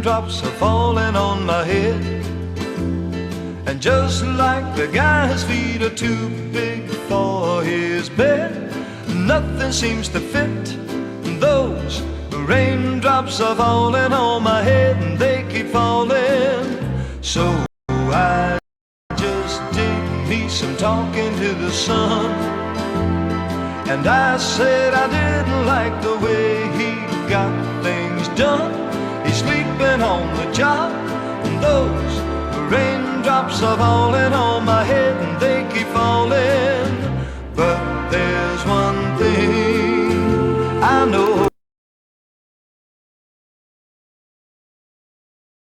raindrops are falling on my head. And just like the guy's feet are too big for his bed, nothing seems to fit. Those raindrops are falling on my head, and they keep falling. So I just did me some talking to the sun, and I said I didn't like the way he got things done. He's sleeping on the job, and those raindrops are falling on my head, and they keep falling. But